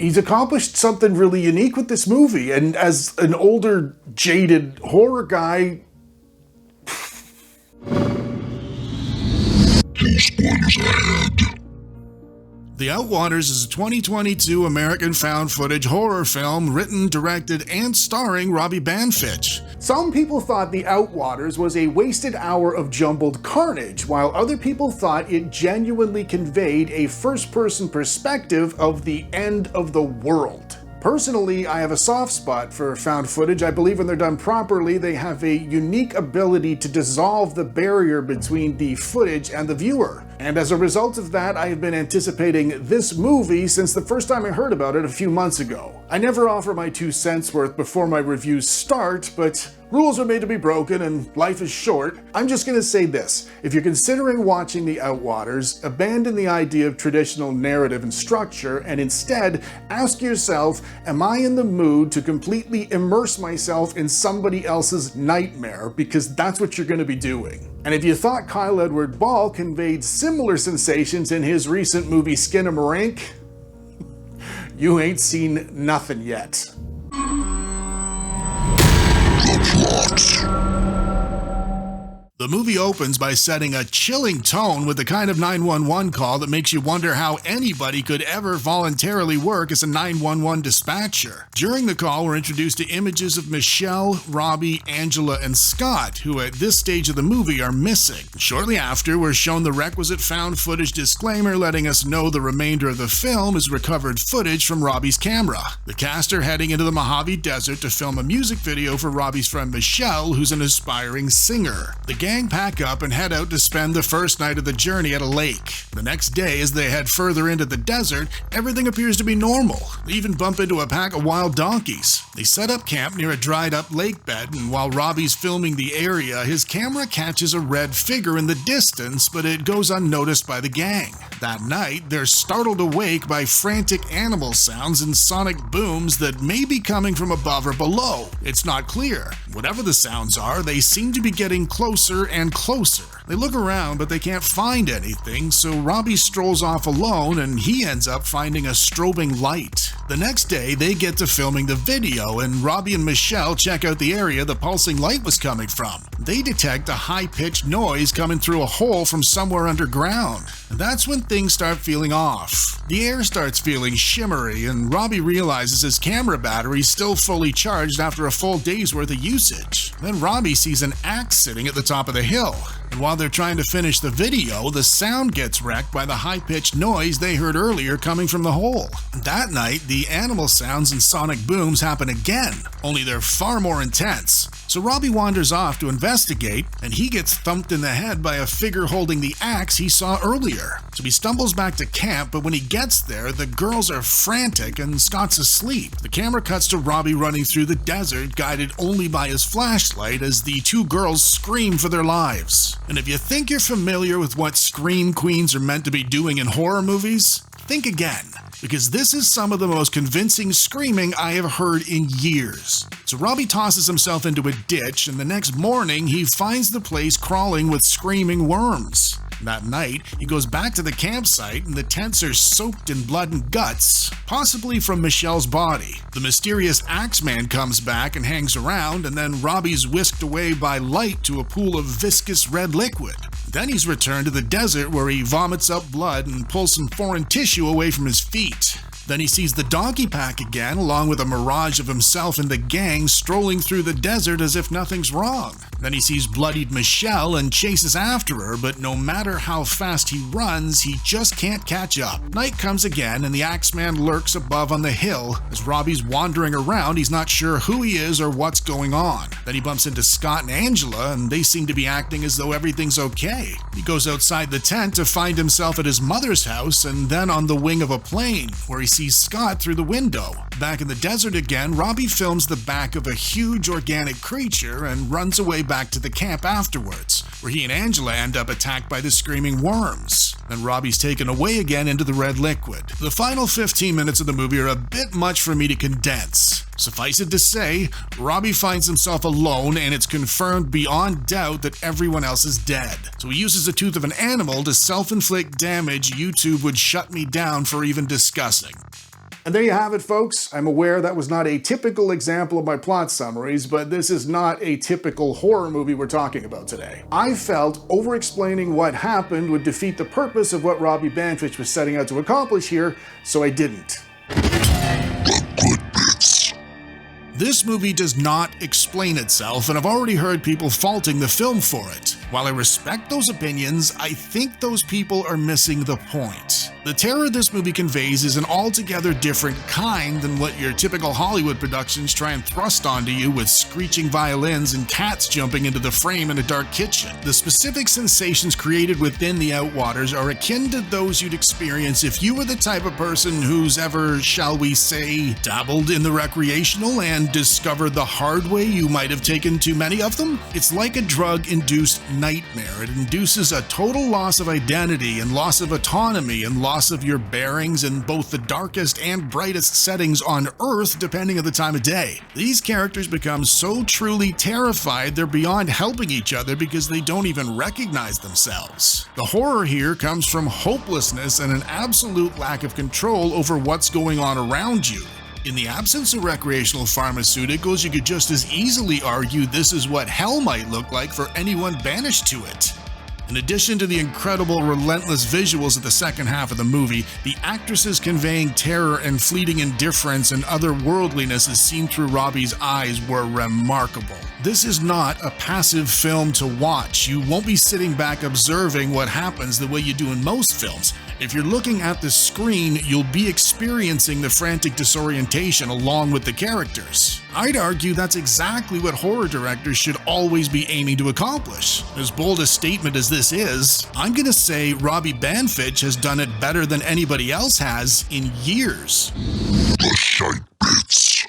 he's accomplished something really unique with this movie, and as an older, jaded horror guy... No spoilers ahead. The Outwaters is a 2022 American found footage horror film written, directed, and starring Robbie Banfitch. Some people thought The Outwaters was a wasted hour of jumbled carnage, while other people thought it genuinely conveyed a first-person perspective of the end of the world. Personally, I have a soft spot for found footage. I believe when they're done properly, they have a unique ability to dissolve the barrier between the footage and the viewer. And as a result of that, I have been anticipating this movie since the first time I heard about it a few months ago. I never offer my 2 cents worth before my reviews start, but rules are made to be broken and life is short. I'm just gonna say this: if you're considering watching The Outwaters, abandon the idea of traditional narrative and structure and instead ask yourself, am I in the mood to completely immerse myself in somebody else's nightmare? Because that's what you're gonna be doing. And if you thought Kyle Edward Ball conveyed similar sensations in his recent movie Skinamarink, you ain't seen nothing yet. The movie opens by setting a chilling tone with the kind of 911 call that makes you wonder how anybody could ever voluntarily work as a 911 dispatcher. During the call, we're introduced to images of Michelle, Robbie, Angela, and Scott, who at this stage of the movie are missing. Shortly after, we're shown the requisite found footage disclaimer letting us know the remainder of the film is recovered footage from Robbie's camera. The cast are heading into the Mojave Desert to film a music video for Robbie's friend Michelle, who's an aspiring singer. The gang pack up and head out to spend the first night of the journey at a lake. The next day, as they head further into the desert, everything appears to be normal. They even bump into a pack of wild donkeys. They set up camp near a dried-up lake bed, and while Robbie's filming the area, his camera catches a red figure in the distance, but it goes unnoticed by the gang. That night, they're startled awake by frantic animal sounds and sonic booms that may be coming from above or below. It's not clear. Whatever the sounds are, they seem to be getting closer and closer. They look around, but they can't find anything, so Robbie strolls off alone and he ends up finding a strobing light. The next day, they get to filming the video, and Robbie and Michelle check out the area the pulsing light was coming from. They detect a high-pitched noise coming through a hole from somewhere underground. And that's when things start feeling off. The air starts feeling shimmery, and Robbie realizes his camera battery's still fully charged after a full day's worth of usage. Then Robbie sees an axe sitting at the top of the hill. And while they're trying to finish the video, the sound gets wrecked by the high-pitched noise they heard earlier coming from the hole. That night, the animal sounds and sonic booms happen again, only they're far more intense. So Robbie wanders off to investigate, and he gets thumped in the head by a figure holding the axe he saw earlier. So he stumbles back to camp, but when he gets there, the girls are frantic and Scott's asleep. The camera cuts to Robbie running through the desert, guided only by his flashlight, as the 2 girls scream for their lives. And if you think you're familiar with what scream queens are meant to be doing in horror movies, think again, because this is some of the most convincing screaming I have heard in years. So Robbie tosses himself into a ditch, and the next morning he finds the place crawling with screaming worms. That night, he goes back to the campsite, and the tents are soaked in blood and guts, possibly from Michelle's body. The mysterious Axeman comes back and hangs around, and then Robbie's whisked away by light to a pool of viscous red liquid. Then he's returned to the desert, where he vomits up blood and pulls some foreign tissue away from his feet. Then he sees the donkey pack again, along with a mirage of himself and the gang strolling through the desert as if nothing's wrong. Then he sees bloodied Michelle and chases after her, but no matter how fast he runs, he just can't catch up. Night comes again, and the Axeman lurks above on the hill. As Robbie's wandering around, he's not sure who he is or what's going on. Then he bumps into Scott and Angela, and they seem to be acting as though everything's okay. He goes outside the tent to find himself at his mother's house, and then on the wing of a plane, where he sees Scott through the window. Back in the desert again, Robbie films the back of a huge organic creature and runs away back to the camp afterwards, where he and Angela end up attacked by the screaming worms. Then Robbie's taken away again into the red liquid. The final 15 minutes of the movie are a bit much for me to condense. Suffice it to say, Robbie finds himself alone, and it's confirmed beyond doubt that everyone else is dead. So he uses the tooth of an animal to self-inflict damage YouTube would shut me down for even discussing. And there you have it, folks. I'm aware that was not a typical example of my plot summaries, but this is not a typical horror movie we're talking about today. I felt over-explaining what happened would defeat the purpose of what Robbie Banfitch was setting out to accomplish here, so I didn't. This movie does not explain itself, and I've already heard people faulting the film for it. While I respect those opinions, I think those people are missing the point. The terror this movie conveys is an altogether different kind than what your typical Hollywood productions try and thrust onto you with screeching violins and cats jumping into the frame in a dark kitchen. The specific sensations created within the Outwaters are akin to those you'd experience if you were the type of person who's ever, shall we say, dabbled in the recreational and discovered the hard way you might have taken too many of them. It's like a drug-induced nightmare. It induces a total loss of identity and loss of autonomy and loss of your bearings in both the darkest and brightest settings on Earth, depending on the time of day. These characters become so truly terrified they're beyond helping each other because they don't even recognize themselves. The horror here comes from hopelessness and an absolute lack of control over what's going on around you. In the absence of recreational pharmaceuticals, you could just as easily argue this is what hell might look like for anyone banished to it. In addition to the incredible, relentless visuals of the second half of the movie, the actresses conveying terror and fleeting indifference and otherworldliness as seen through Robbie's eyes were remarkable. This is not a passive film to watch. You won't be sitting back observing what happens the way you do in most films. If you're looking at the screen, you'll be experiencing the frantic disorientation along with the characters. I'd argue that's exactly what horror directors should always be aiming to accomplish. As bold a statement as this is, I'm gonna say Robbie Banfitch has done it better than anybody else has in years. The shite bits.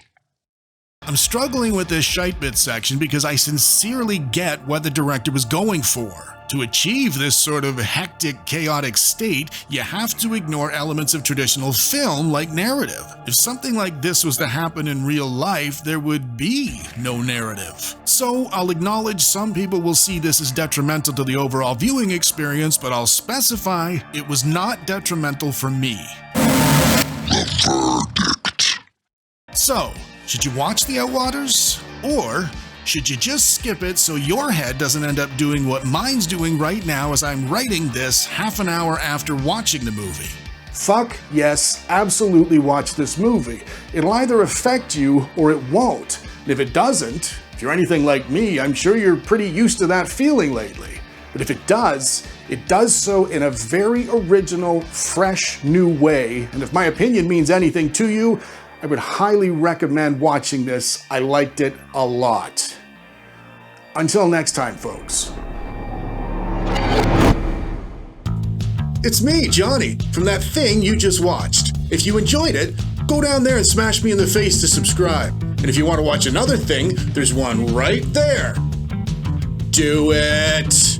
I'm struggling with this shite bit section because I sincerely get what the director was going for. To achieve this sort of hectic, chaotic state, you have to ignore elements of traditional film like narrative. If something like this was to happen in real life, there would be no narrative. So I'll acknowledge some people will see this as detrimental to the overall viewing experience, but I'll specify it was not detrimental for me. The verdict. So, should you watch The Outwaters? Or should you just skip it so your head doesn't end up doing what mine's doing right now as I'm writing this half an hour after watching the movie? Fuck yes, absolutely watch this movie. It'll either affect you or it won't. And if it doesn't, if you're anything like me, I'm sure you're pretty used to that feeling lately. But if it does so in a very original, fresh, new way. And if my opinion means anything to you, I would highly recommend watching this. I liked it a lot. Until next time, folks. It's me, Johnny, from that thing you just watched. If you enjoyed it, go down there and smash me in the face to subscribe. And if you want to watch another thing, there's one right there. Do it!